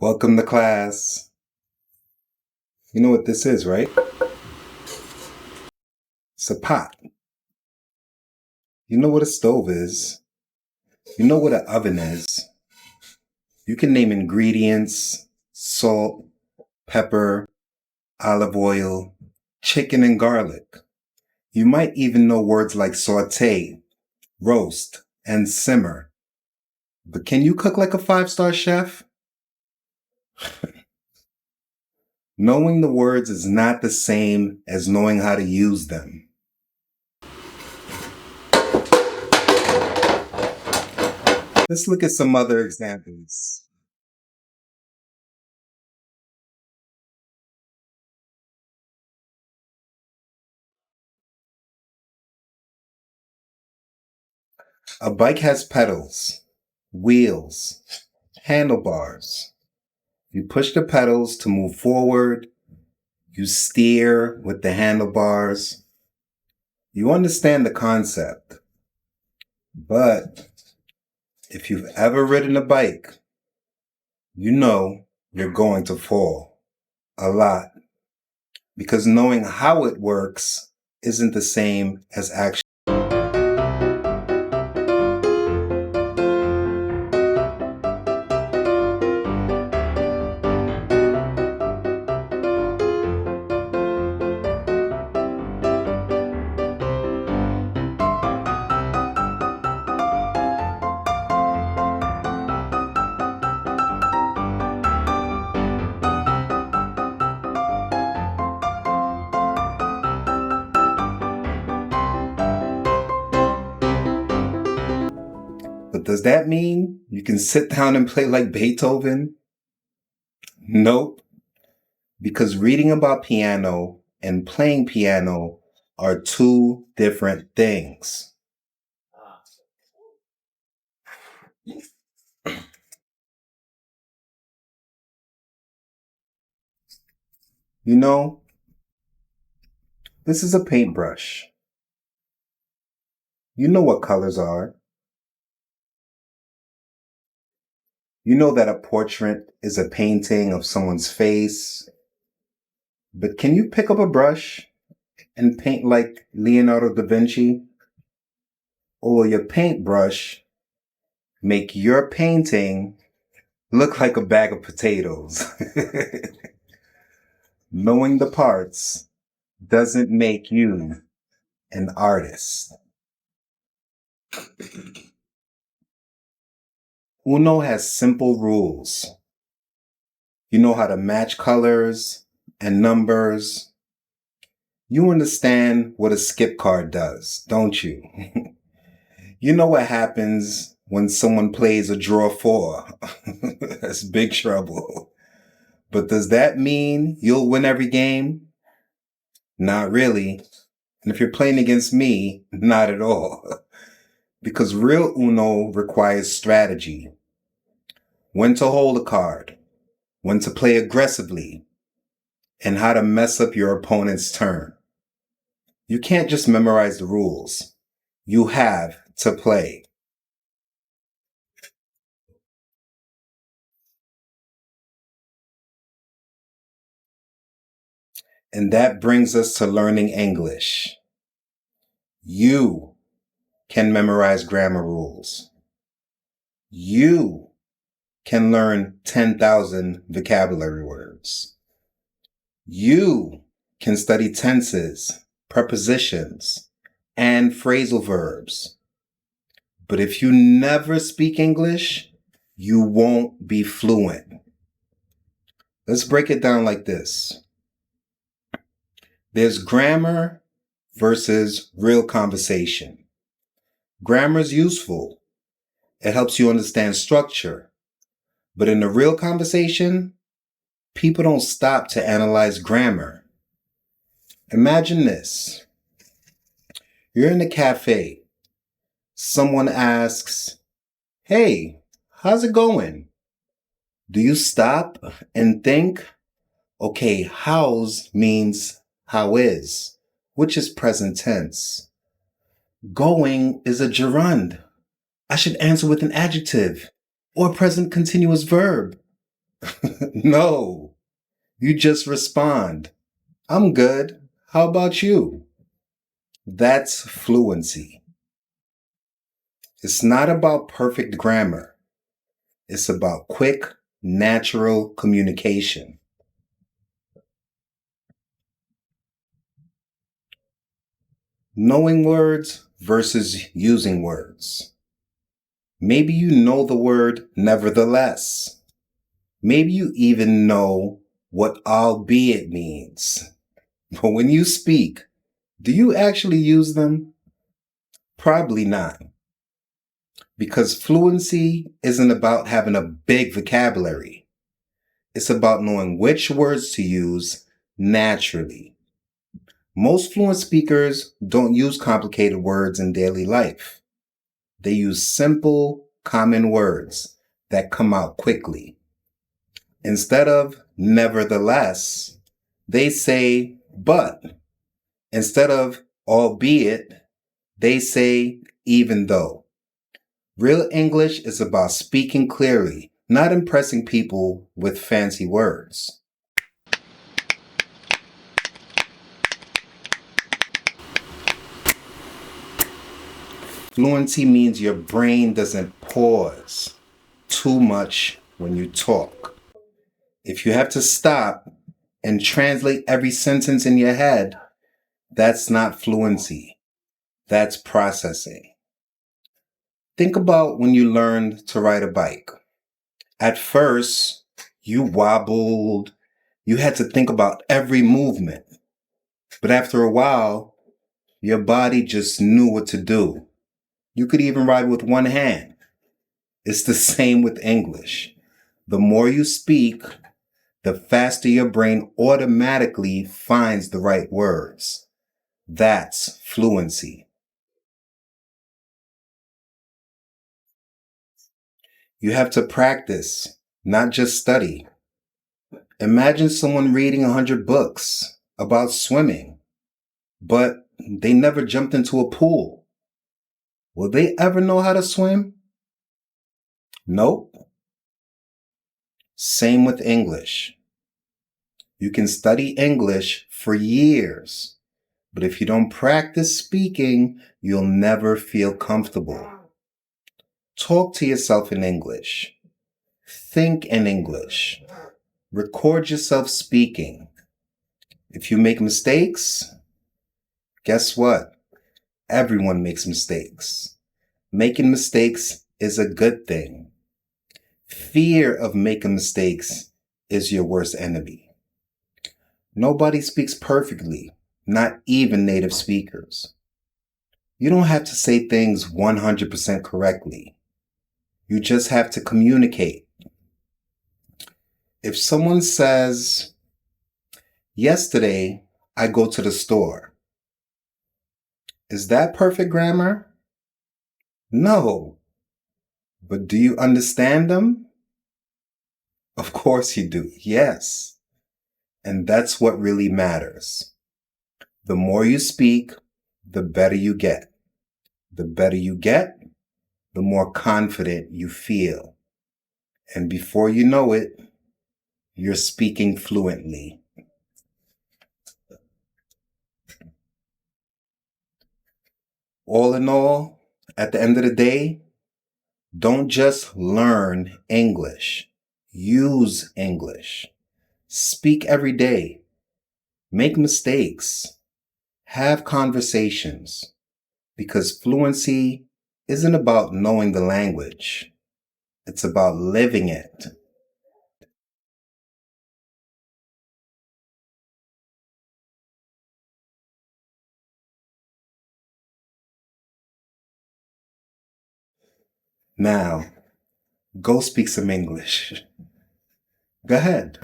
Welcome to class. You know what this is, right? It's a pot. You know what a stove is. You know what an oven is. You can name ingredients, salt, pepper, olive oil, chicken, and garlic. You might even know words like saute, roast, and simmer. But can you cook like a 5-star chef? Knowing the words is not the same as knowing how to use them. Let's look at some other examples. A bike has pedals, wheels, handlebars. You push the pedals to move forward. You steer with the handlebars. You understand the concept. But if you've ever ridden a bike, you know you're going to fall a lot. Because knowing how it works isn't the same as actually. But does that mean you can sit down and play like Beethoven? Nope. Because reading about piano and playing piano are two different things. You know, this is a paintbrush. You know what colors are. You know that a portrait is a painting of someone's face. But can you pick up a brush and paint like Leonardo da Vinci? Or will your paintbrush make your painting look like a bag of potatoes? Knowing the parts doesn't make you an artist. Uno has simple rules. You know how to match colors and numbers. You understand what a skip card does, don't you? You know what happens when someone plays a draw 4. That's big trouble. But does that mean you'll win every game? Not really. And if you're playing against me, not at all. Because real Uno requires strategy. When to hold a card, when to play aggressively, and how to mess up your opponent's turn. You can't just memorize the rules. You have to play. And that brings us to learning English. You can memorize grammar rules. You can learn 10,000 vocabulary words. You can study tenses, prepositions, and phrasal verbs. But if you never speak English, you won't be fluent. Let's break it down like this. There's grammar versus real conversation. Grammar is useful. It helps you understand structure. But in a real conversation, people don't stop to analyze grammar. Imagine this. You're in a cafe. Someone asks, "Hey, how's it going?" Do you stop and think, okay, how's means how is, which is present tense. Going is a gerund. I should answer with an adjective or present continuous verb. No, you just respond, I'm good. How about you? That's fluency. It's not about perfect grammar. It's about quick, natural communication. Knowing words versus using words. Maybe you know the word nevertheless. Maybe you even know what albeit means. But when you speak, do you actually use them? Probably not. Because fluency isn't about having a big vocabulary. It's about knowing which words to use naturally. Most fluent speakers don't use complicated words in daily life. They use simple, common words that come out quickly. Instead of nevertheless, they say but. Instead of albeit, they say even though. Real English is about speaking clearly, not impressing people with fancy words. Fluency means your brain doesn't pause too much when you talk. If you have to stop and translate every sentence in your head, that's not fluency. That's processing. Think about when you learned to ride a bike. At first, you wobbled. You had to think about every movement. But after a while, your body just knew what to do. You could even ride with one hand. It's the same with English. The more you speak, the faster your brain automatically finds the right words. That's fluency. You have to practice, not just study. Imagine someone reading 100 books about swimming, but they never jumped into a pool. Will they ever know how to swim? Nope. Same with English. You can study English for years, but if you don't practice speaking, you'll never feel comfortable. Talk to yourself in English. Think in English. Record yourself speaking. If you make mistakes, guess what? Everyone makes mistakes. Making mistakes is a good thing. Fear of making mistakes is your worst enemy. Nobody speaks perfectly, not even native speakers. You don't have to say things 100% correctly. You just have to communicate. If someone says, yesterday I go to the store, is that perfect grammar? No. But do you understand them? Of course you do. Yes. And that's what really matters. The more you speak, the better you get. The better you get, the more confident you feel. And before you know it, you're speaking fluently. All in all, at the end of the day, don't just learn English. Use English. Speak every day. Make mistakes. Have conversations. Because fluency isn't about knowing the language. It's about living it. Now, go speak some English. Go ahead.